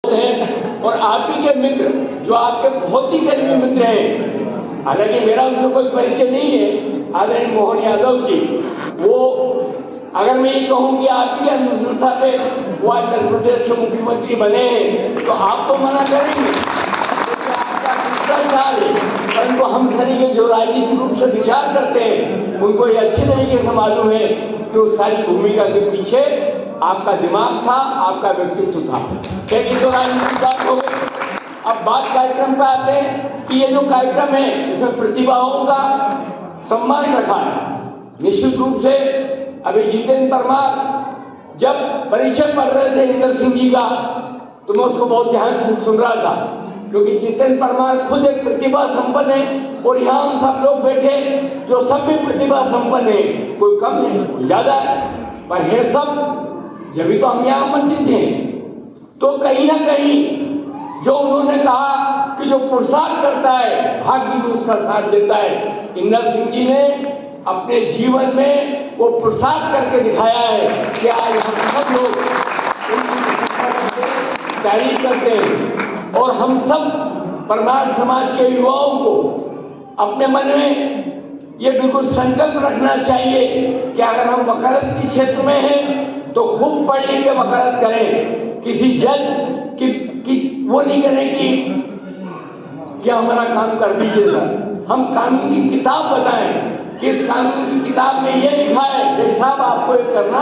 हैं और आप ही के मित्र जो आपके बहुत ही करीबी मित्र हैं, हालांकि मेरा उनसे कोई परिचय नहीं है, आदरणीय मोहन यादव जी, वो अगर मैं ये कहूँ कि आप ही के अनुशंसा पे वो आज मध्य प्रदेश के मुख्यमंत्री बने हैं तो आप तो मना करेंगे, क्योंकि आपका दूसरा साल है। परंतु हम सभी के जो राजनीतिक रूप से विचार करते हैं उनको ये अच्छी तरीके से मालूम है कि उस सारी भूमिका के पीछे आपका दिमाग था, आपका व्यक्तित्व था। लेकिन तो राजनीतिक बात हो गई। अब बात कार्यक्रम पर आते हैं कि ये जो कार्यक्रम है इसमें प्रतिभाओं का सम्मान रखा है। निश्चित रूप से अभी जितेंद्र परमार जब परिचय पढ़ रहे थे इंदर सिंह जी का तो मैं उसको बहुत ध्यान से सुन रहा था, क्योंकि जितेंद्र परमार खुद एक प्रतिभा संपन्न है और यहाँ हम सब लोग बैठे जो सब भी प्रतिभा संपन्न है, कोई कम है कोई ज्यादा है, पर है सब। जब भी तो हम यहाँ आमंत्रित थे तो कहीं ना कहीं जो उन्होंने कहा कि जो पुरुषार्थ करता है भाग्य भी उसका साथ देता है, इंदर सिंह जी ने अपने जीवन में वो पुरुषार्थ करके दिखाया है कि आज हम सब लोग तारीफ करते हैं और हम सब परमार समाज के युवाओं को अपने मन में ये बिल्कुल संकल्प रखना चाहिए कि अगर हम वकालत के क्षेत्र में हैं तो खूब पढ़ लिख के वकालत करें। किसी जज की वो नहीं करें कि हमारा काम कर दीजिए सर, हम कानून की किताब बताएं कि इस कानून की किताब में ये लिखा है कि साहब आपको ये करना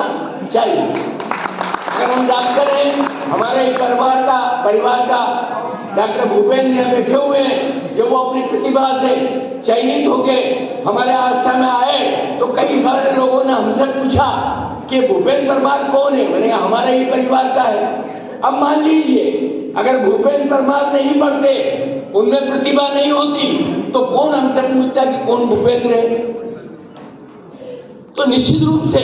चाहिए। अगर हम डॉक्टर हैं, हमारे परिवार का डॉक्टर भूपेंद्र यहाँ बैठे हुए हैं, जब वो अपनी प्रतिभा से चयनित होके हमारे आस्था में आए तो कई सारे लोगों ने हमसे पूछा कि भूपेंद्र परमार कौन है। मैंने कहा हमारे ही परिवार का है। अब मान लीजिए अगर भूपेंद्र परमार नहीं पढ़ते, उनमें प्रतिभा नहीं होती, तो कौन हमसे पूछता कि कौन भूपेंद्र है। तो निश्चित रूप से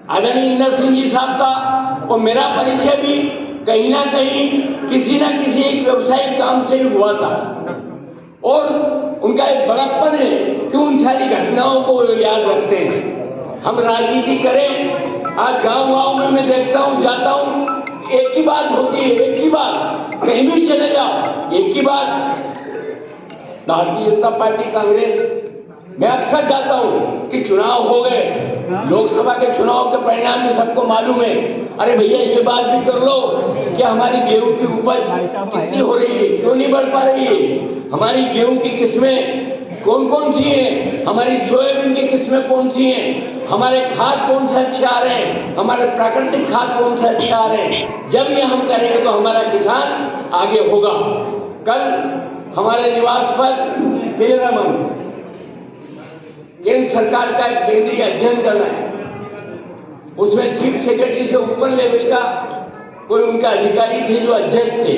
आदरणीय इंदर सिंह जी साहब का और मेरा परिचय भी कहीं ना कहीं किसी ना किसी एक व्यवसायिक काम से ही हुआ था और उनका एक बड़प्पन है कि उन सारी घटनाओं को याद रखते हैं। हम राजनीति करें, आज गांव-गांव में मैं देखता हूं, जाता हूं, एक ही बात होती है, एक ही बात, कहीं भी चले जाओ एक ही बात, भारतीय जनता पार्टी कांग्रेस। मैं अक्सर जाता हूं कि चुनाव हो गए, लोकसभा के चुनाव के परिणाम में सबको मालूम है, अरे भैया ये बात भी कर लो कि हमारी गेहूं की उपज कितनी हो रही है, क्यों नहीं बढ़ पा रही है, हमारी गेहूं की किस्में कौन कौन सी हैं, हमारी सोयाबीन की किस्में कौन सी हैं, हमारे खाद कौन से अच्छे आ रहे हैं, हमारे प्राकृतिक खाद कौन से अच्छे आ रहे हैं। जब ये हम करेंगे तो हमारा किसान आगे होगा। कल हमारे निवास पर केंद्र सरकार का एक केंद्रीय अध्ययन दल है, उसमें चीफ सेक्रेटरी से ऊपर लेवल का कोई उनका अधिकारी थे जो अध्यक्ष थे,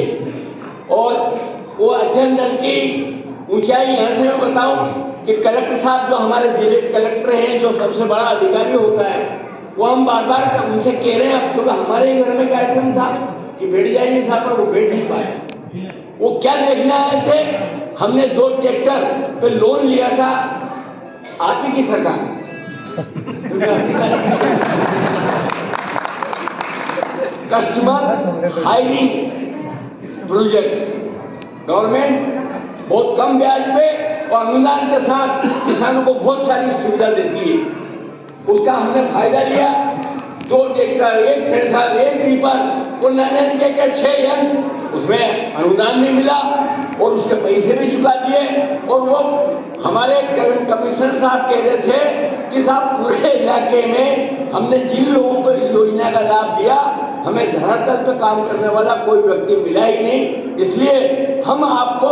और वो अध्ययन दल की ऊंचाई यहाँ से मैं बताऊं कि कलेक्टर साहब जो हमारे जिले के कलेक्टर हैं, जो सबसे बड़ा अधिकारी होता है, वो हम बार बार उनसे कह रहे हैं, अब तो हमारे घर में कार्यक्रम था कि बैठ जाइए साहब, पर वो बैठ नहीं पाए। वो क्या देखने आए थे, हमने 2 ट्रैक्टर पे लोन लिया था आप ही की सरकार, कस्टमर हायरिंग प्रोजेक्ट, गवर्नमेंट बहुत कम ब्याज पे और अनुदान के साथ किसानों को बहुत सारी सुविधा देती है। उसका हमने फायदा लिया, 2 ट्रैक्टर, 1 थ्रेशर, 1 रीपर, वो नए के 6 यंत्र, उसमें अनुदान भी मिला और उसके पैसे भी चुका दिए। और वो हमारे कमिश्नर साहब कह रहे थे कि साहब पूरे इलाके में हमने जिन लोगों को इस योजना का लाभ दिया, हमें धरातल पे काम करने वाला कोई व्यक्ति मिला ही नहीं, इसलिए हम आपको